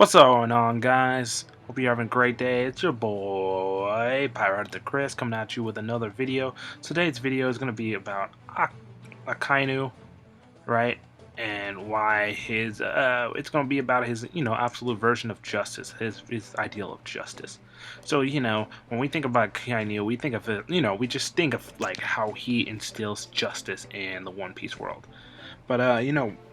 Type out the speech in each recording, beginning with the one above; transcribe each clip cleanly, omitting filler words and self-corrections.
What's going on, guys? Hope you're having a great day. It's your boy Pirate the Chris coming at you with another video. Today's video is going to be about Akainu, right? And why it's going to be about his absolute version of justice, his ideal of justice. So when we think about Akainu, we think of it, we just think of like how he instills justice in the One Piece world. But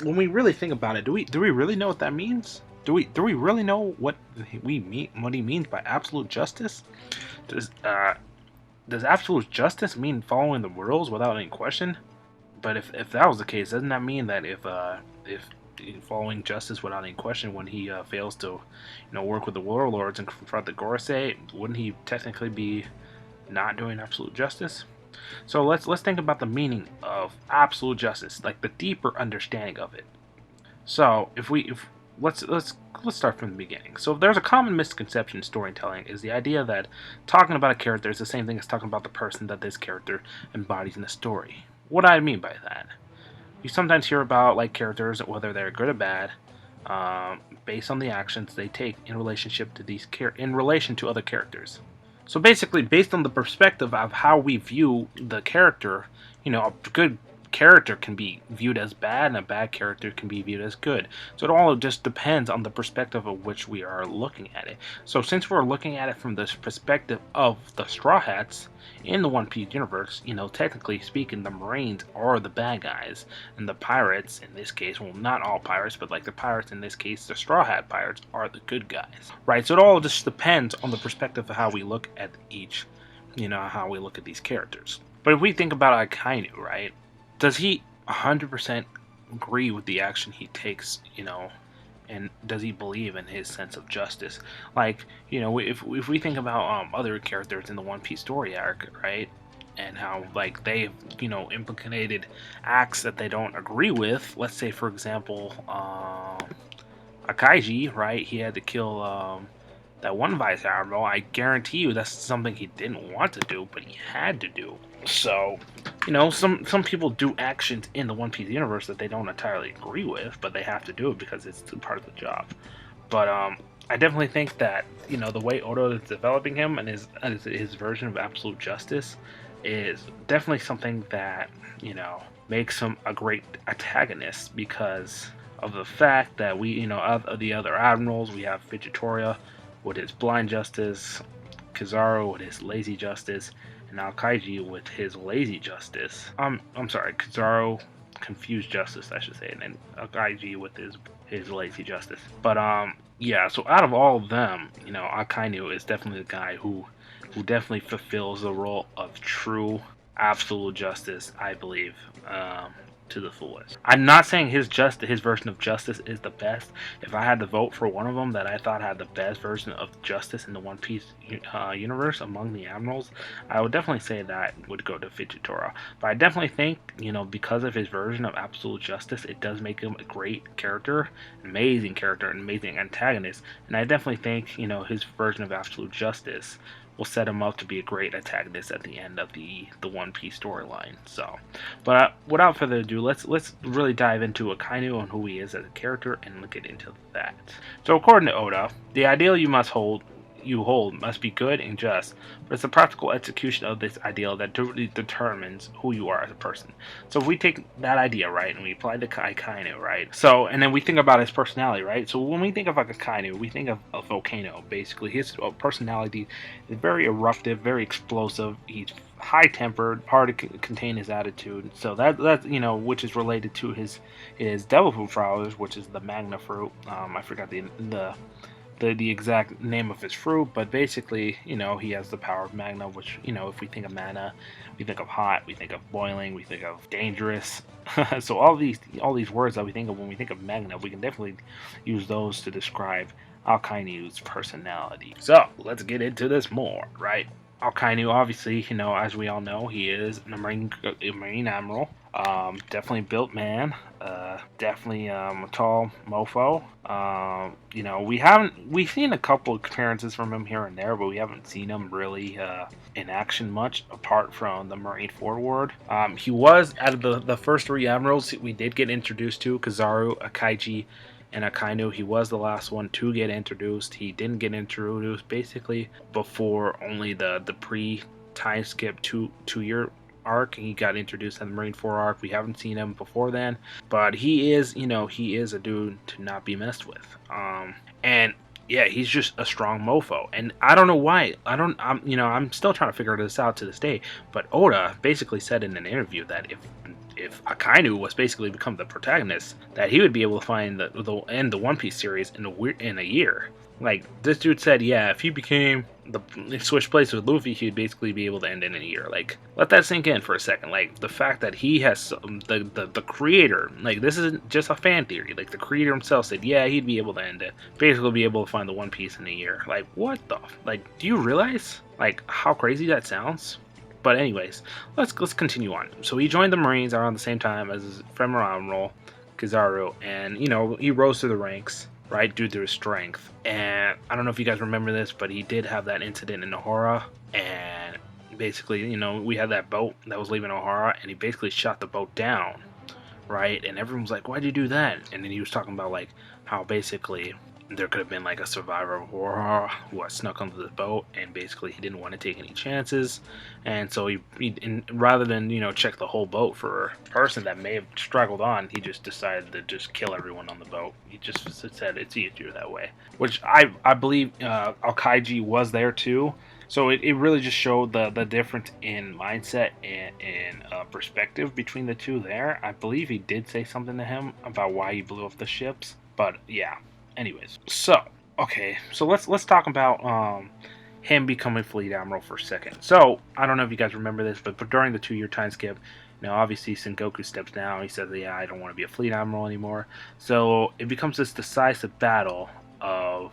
when we really think about it, do we really know what that means? Do we really know what he means by absolute justice? Does does absolute justice mean following the rules without any question? But if that was the case, doesn't that mean that if following justice without any question, when he fails to work with the warlords and confront the Gorosei, wouldn't he technically be not doing absolute justice? So let's think about the meaning of absolute justice, like the deeper understanding of it. So if let's start from the beginning. So there's a common misconception in storytelling is the idea that talking about a character is the same thing as talking about the person that this character embodies in the story. What do I mean by that? You sometimes hear about like characters, whether they're good or bad, based on the actions they take in relationship to in relation to other characters. So basically, based on the perspective of how we view the character, a good character can be viewed as bad and a bad character can be viewed as good. So it all just depends on the perspective of which we are looking at it. So since we're looking at it from the perspective of the Straw Hats in the One Piece universe, technically speaking, the Marines are the bad guys, and the pirates, in this case, well, not all pirates, but like the pirates in this case, the Straw Hat pirates, are the good guys, right? So it all just depends on the perspective of how we look at each, how we look at these characters. But if we think about Akainu, right? Does he 100% agree with the action he takes, and does he believe in his sense of justice? Like, if we think about other characters in the One Piece story arc, right, and how like they've implicated acts that they don't agree with. Let's say, for example, Akaiji, right? He had to kill that one vice admiral. I guarantee you that's something he didn't want to do, but he had to do. So, some people do actions in the One Piece universe that they don't entirely agree with, but they have to do it because it's part of the job. But I definitely think that the way Oda is developing him and his version of absolute justice is definitely something that makes him a great antagonist because of the fact that of the other admirals, we have Vigitoria with his blind justice, Kizaru with his lazy justice, and Aokiji with his lazy justice. I'm sorry, Kizaru confused justice, I should say, and then Aokiji with his lazy justice. But yeah, so out of all of them, Akainu is definitely the guy who definitely fulfills the role of true absolute justice, I believe. To the fullest. I'm not saying his version of justice is the best. If I had to vote for one of them that I thought had the best version of justice in the One Piece universe among the admirals, I would definitely say that would go to Vigitoria. But I definitely think, because of his version of absolute justice, it does make him a great character, an amazing antagonist. And I definitely think, his version of absolute justice will set him up to be a great antagonist at the end of the One Piece storyline. So, but without further ado, let's really dive into Akainu and who he is as a character and get into that. So, according to Oda, the ideal you hold must be good and just, but it's the practical execution of this ideal that determines who you are as a person. So if we take that idea, right, and we apply it to Akainu, right, so, and then we think about his personality, right, so when we think of Akainu, we think of a volcano, basically. His personality is very eruptive, very explosive. He's high-tempered, hard to contain his attitude, so that's which is related to his devil fruit flowers, which is the magna fruit. I forgot the exact name of his fruit, but basically, he has the power of magna, which, if we think of mana, we think of hot, we think of boiling, we think of dangerous. So all these words that we think of when we think of magna, we can definitely use those to describe Akainu's personality. So let's get into this more, right? Akainu, obviously, as we all know, he is a marine admiral. Definitely built man. Definitely a tall mofo. We've seen a couple appearances from him here and there, but we haven't seen him really in action much, apart from the Marine Forward. He was out of the first three admirals we did get introduced to: Kizaru, Akaiji, and Akainu, he was the last one to get introduced. He didn't get introduced basically before only the pre time skip 2 year arc. He got introduced in the Marine 4 arc. We haven't seen him before then, but he is, he is a dude to not be messed with. And yeah, he's just a strong mofo, and I don't know why. I'm still trying to figure this out to this day. But Oda basically said in an interview that if Akainu was basically become the protagonist, that he would be able to find the end the One Piece series in a year. Like, this dude said, yeah, if he became switch places with Luffy, he'd basically be able to end it in a year. Like, let that sink in for a second. Like, the fact that he has the creator, like, this isn't just a fan theory. Like, the creator himself said, yeah, he'd be able to end it. Basically, be able to find the One Piece in a year. Like, what the? Like, do you realize like how crazy that sounds? But anyways, let's continue on. So he joined the Marines around the same time as his friend Admiral Kizaru, and he rose through the ranks, right, due to his strength. And I don't know if you guys remember this, but he did have that incident in Ohara, and basically, we had that boat that was leaving Ohara, and he basically shot the boat down, right? And everyone was like, why'd you do that? And then he was talking about like how basically there could have been like a survivor of Ohara who had snuck onto the boat, and basically he didn't want to take any chances, and so he rather than check the whole boat for a person that may have struggled on, he just decided to just kill everyone on the boat. He just said it's easier that way, which I believe Aokiji was there too. So it really just showed the difference in mindset and perspective between the two there. I believe he did say something to him about why he blew up the ships, but yeah. Anyways, so let's talk about him becoming Fleet Admiral for a second. So I don't know if you guys remember this, but during the 2-year time skip, obviously Sengoku steps down. He says, "Yeah, I don't want to be a Fleet Admiral anymore." So it becomes this decisive battle of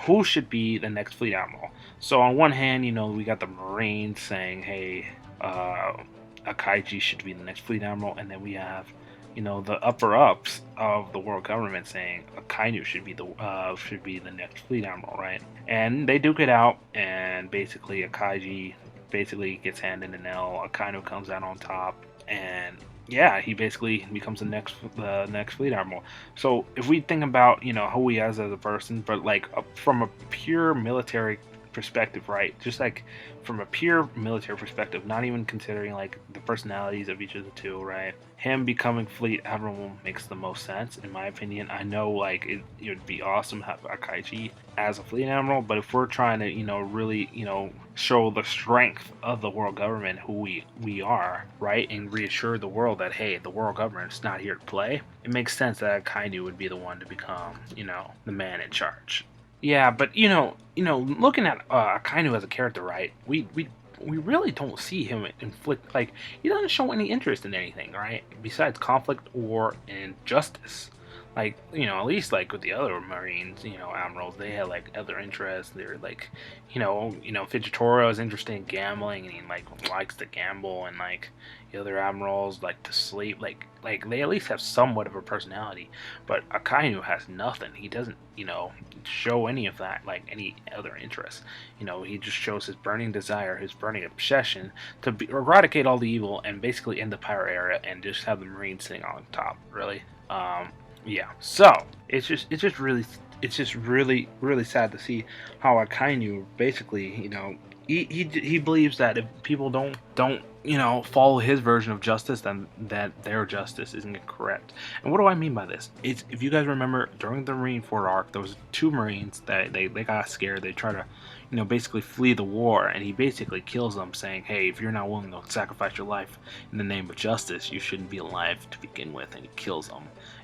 who should be the next Fleet Admiral. So on one hand, we got the Marines saying, "Hey, Akaiji should be the next Fleet Admiral," and then we have the upper ups of the world government saying Akainu should be the next Fleet Admiral, right? And they duke it out, and basically Akaiji gets handed an L. Akainu comes out on top, and yeah, he basically becomes the next Fleet Admiral. So if we think about who he is as a person, but like from a pure military perspective, right? Just like from a pure military perspective, not even considering like the personalities of each of the two, right? Him becoming Fleet Admiral makes the most sense, in my opinion. I know like it would be awesome to have Akaiji as a Fleet Admiral, but if we're trying to really show the strength of the world government, who we are, right, and reassure the world that hey, the world government's not here to play, it makes sense that Akainu would be the one to become the man in charge. Yeah, but looking at Akainu as a character, right? We really don't see him inflict, like, he doesn't show any interest in anything, right? Besides conflict or injustice. Like, at least like with the other Marines, admirals, they had like other interests. They're like, Fujitoro is interested in gambling, and he like likes to gamble, and like the other admirals like to sleep. Like they at least have somewhat of a personality. But Akainu has nothing. He doesn't, show any of that, like any other interests. He just shows his burning desire, his burning obsession to eradicate all the evil and basically end the pirate era and just have the Marines sitting on top. Really. Yeah, so it's just really sad to see how Akainu basically, he believes that if people don't follow his version of justice, then that their justice isn't correct. And what do I mean by this? It's, if you guys remember, during the Marine 4 arc, there was 2 Marines that they got scared. They try to basically flee the war, and he basically kills them, saying, hey, if you're not willing to sacrifice your life in the name of justice, you shouldn't be alive to begin with. And he kills them.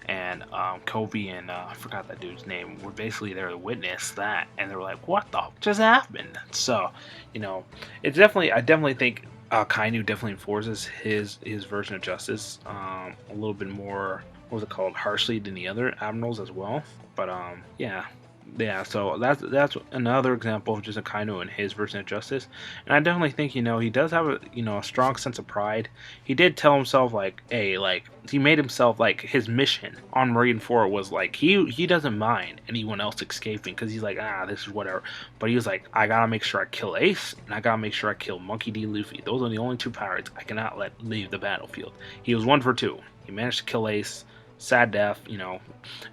And Kobe and I forgot that dude's name, were basically there to witness that, and they were like, what the just happened? So it's definitely, I definitely think Kainu definitely enforces his version of justice a little bit more, what was it called, harshly than the other admirals as well. But yeah, so that's another example of just Akainu and his version of justice. And I definitely think he does have a strong sense of pride. He did tell himself like, hey, like he made himself like his mission on Marine 4 was like he doesn't mind anyone else escaping, because he's like, this is whatever. But he was like, I gotta make sure I kill Ace, and I gotta make sure I kill Monkey D. Luffy. Those are the only 2 pirates I cannot let leave the battlefield. He was 1 for 2. He managed to kill Ace, sad death, you know,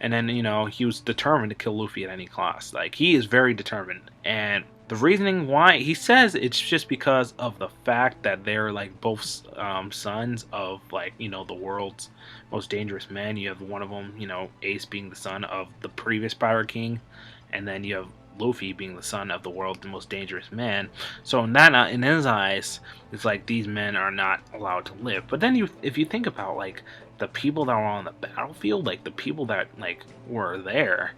and then, you know, he was determined to kill Luffy at any cost. Like, he is very determined, and the reasoning why, he says it's just because of the fact that they're like both sons of, like, you know, the world's most dangerous men. You have one of them, you know, Ace being the son of the previous Pirate King, and then you have Luffy being the son of the world's most dangerous man. So in that, in his eyes, it's like these men are not allowed to live. But then if you think about like the people that were on the battlefield, like the people that like were there,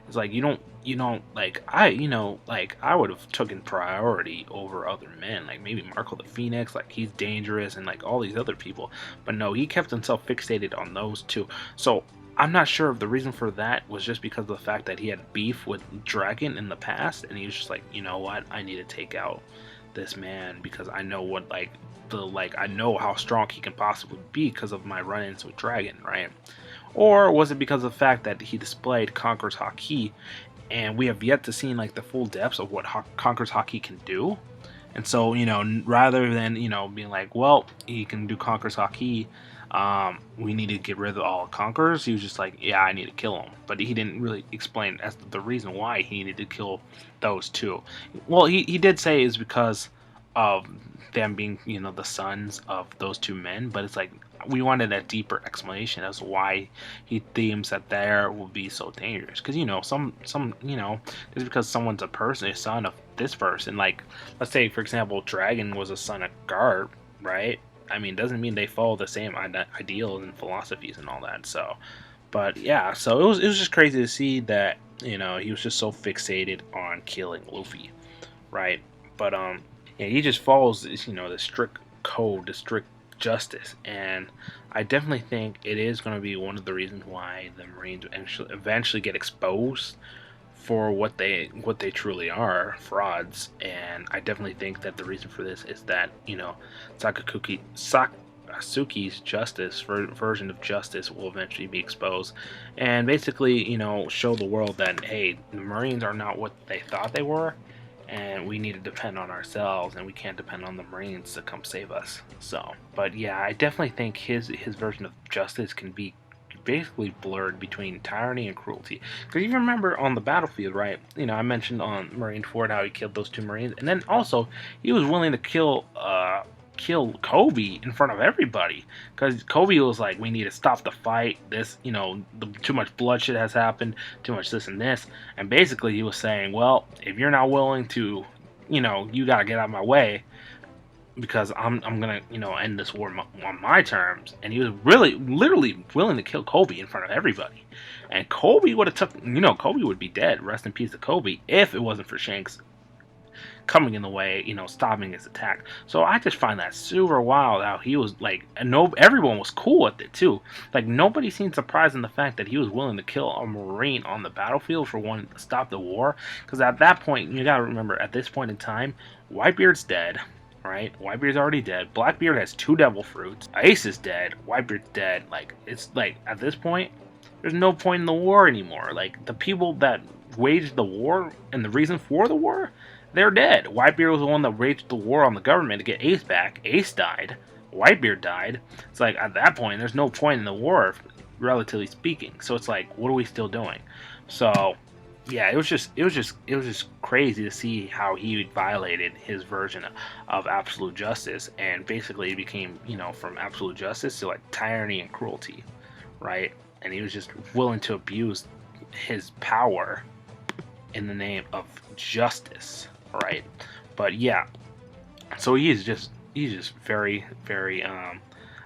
it's like you don't like I would have taken priority over other men, like maybe Marco the Phoenix, like he's dangerous, and like all these other people. But no, he kept himself fixated on those two. So I'm not sure if the reason for that was just because of the fact that he had beef with Dragon in the past, and he was just like, you know what, I need to take out this man because I know what I know how strong he can possibly be because of my run-ins with Dragon, right? Or was it because of the fact that he displayed Conqueror's Haki, and we have yet to see like the full depths of what Conqueror's Haki can do? And so, you know, rather than, you know, being like, well, he can do Conqueror's Haki, we need to get rid of all Conquerors, he was just like, yeah, I need to kill him. But he didn't really explain as the reason why he needed to kill those two. Well, he did say it's because of them being, you know, the sons of those two men, but it's like we wanted a deeper explanation as to why he deems that there will be so dangerous. Because, you know, some you know, just because someone's a son of this person, like let's say for example Dragon was a son of Garp, right? I mean, doesn't mean they follow the same ideals and philosophies and all that. So, but yeah, so it was just crazy to see that, you know, he was just so fixated on killing Luffy, right? But yeah, he just follows this, you know, the strict code, the strict justice, and I definitely think it is going to be one of the reasons why the Marines eventually get exposed for what they truly are, frauds. And I definitely think that the reason for this is that, you know, Sakasuki's justice version of justice will eventually be exposed, and basically, you know, show the world that, hey, the Marines are not what they thought they were, and we need to depend on ourselves, and we can't depend on the Marines to come save us. So, but yeah, I definitely think his version of justice can be basically blurred between tyranny and cruelty. Because you remember on the battlefield, right? You know, I mentioned on Marineford how he killed those two Marines, and then also he was willing to kill Kobe in front of everybody, because Kobe was like, we need to stop the fight, this, you know, too much bloodshed has happened, too much this and this. And basically he was saying, well, if you're not willing to, you know, you gotta get out of my way, because I'm gonna, you know, end this war on my terms. And he was really literally willing to kill Kobe in front of everybody, and Kobe would have took, you know, Kobe would be dead, rest in peace to Kobe, if it wasn't for Shanks coming in the way, you know, stopping his attack. So I just find that super wild how he was like, and no, everyone was cool with it too. Like, nobody seemed surprised in the fact that he was willing to kill a Marine on the battlefield for wanting to stop the war. Because at that point, you gotta remember, at this point in time, Whitebeard's dead, right? Whitebeard's already dead. Blackbeard has 2 devil fruits. Ace is dead. Whitebeard's dead. Like, it's like, at this point, there's no point in the war anymore. Like, the people that waged the war and the reason for the war, they're dead. Whitebeard was the one that waged the war on the government to get Ace back. Ace died. Whitebeard died. It's like, at that point, there's no point in the war, relatively speaking. So it's like, what are we still doing? So yeah, it was just crazy to see how he violated his version of absolute justice, and basically it became, you know, from absolute justice to like tyranny and cruelty, right? And he was just willing to abuse his power in the name of justice, right? But yeah, so he's just very, very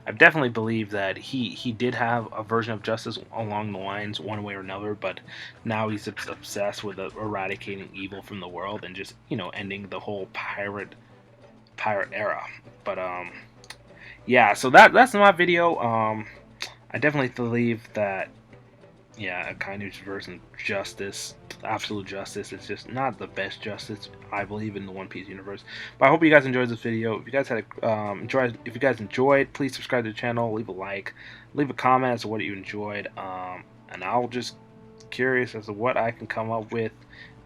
I definitely believe that he did have a version of justice along the lines one way or another, but now he's obsessed with eradicating evil from the world and just, you know, ending the whole pirate era. But yeah, so that's my video. I definitely believe that, yeah, Akainu's version of justice, absolute justice, is just not the best justice, I believe, in the One Piece universe. But I hope you guys enjoyed this video. If you guys had if you guys enjoyed, please subscribe to the channel, leave a like, leave a comment as to what you enjoyed, and I'll just curious as to what I can come up with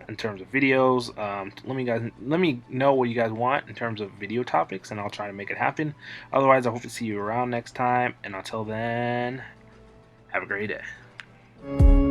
in terms of videos. Let me know what you guys want in terms of video topics, and I'll try to make it happen. Otherwise, I hope to see you around next time, and until then, Have a great day.